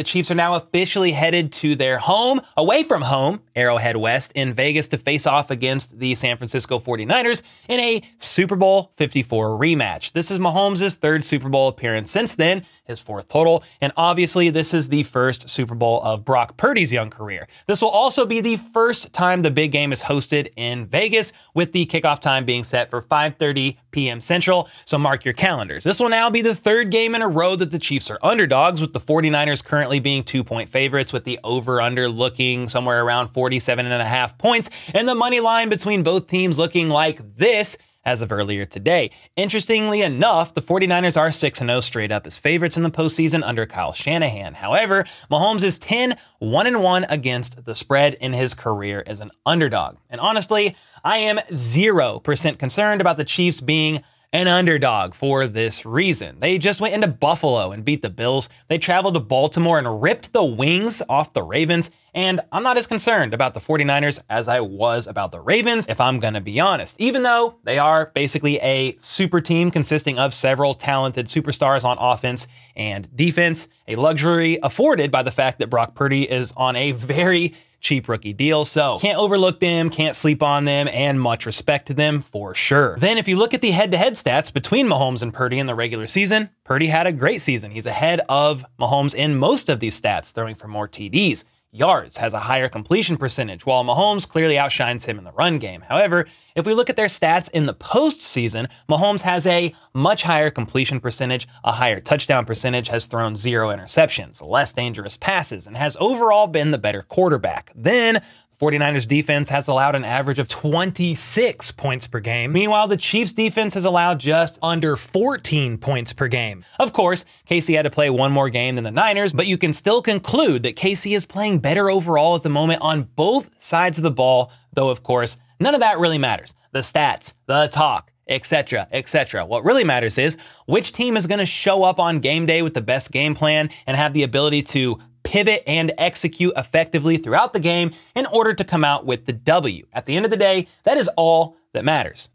the Chiefs are now officially headed to their home, away from home, Arrowhead West in Vegas to face off against the San Francisco 49ers in a Super Bowl 54 rematch. This is Mahomes' third Super Bowl appearance since then, his fourth total, and obviously this is the first Super Bowl of Brock Purdy's young career. This will also be the first time the big game is hosted in Vegas, with the kickoff time being set for 5:30 p.m. Central, so mark your calendars. This will now be the third game in a row that the Chiefs are underdogs, with the 49ers currently being 2-point favorites, with the over-under looking somewhere around 47.5 points, and the money line between both teams looking like this as of earlier today. Interestingly enough, the 49ers are 6-0 straight up as favorites in the postseason under Kyle Shanahan. However, Mahomes is 10-1-1 against the spread in his career as an underdog. And honestly, I am 0% concerned about the Chiefs being an underdog for this reason. They just went into Buffalo and beat the Bills. They traveled to Baltimore and ripped the wings off the Ravens. And I'm not as concerned about the 49ers as I was about the Ravens, if I'm gonna be honest. Even though they are basically a super team consisting of several talented superstars on offense and defense, a luxury afforded by the fact that Brock Purdy is on a very cheap rookie deal, so can't overlook them, can't sleep on them, and much respect to them for sure. Then if you look at the head-to-head stats between Mahomes and Purdy in the regular season, Purdy had a great season. He's ahead of Mahomes in most of these stats, throwing for more TDs. Yards, has a higher completion percentage, while Mahomes clearly outshines him in the run game. However, if we look at their stats in the postseason, Mahomes has a much higher completion percentage, a higher touchdown percentage, has thrown 0 interceptions, less dangerous passes, and has overall been the better quarterback. Then, 49ers defense has allowed an average of 26 points per game. Meanwhile, the Chiefs defense has allowed just under 14 points per game. Of course, KC had to play one more game than the Niners, but you can still conclude that KC is playing better overall at the moment on both sides of the ball, though of course, none of that really matters. The stats, the talk, etc., etc. What really matters is which team is going to show up on game day with the best game plan and have the ability to pivot and execute effectively throughout the game in order to come out with the W. At the end of the day, that is all that matters.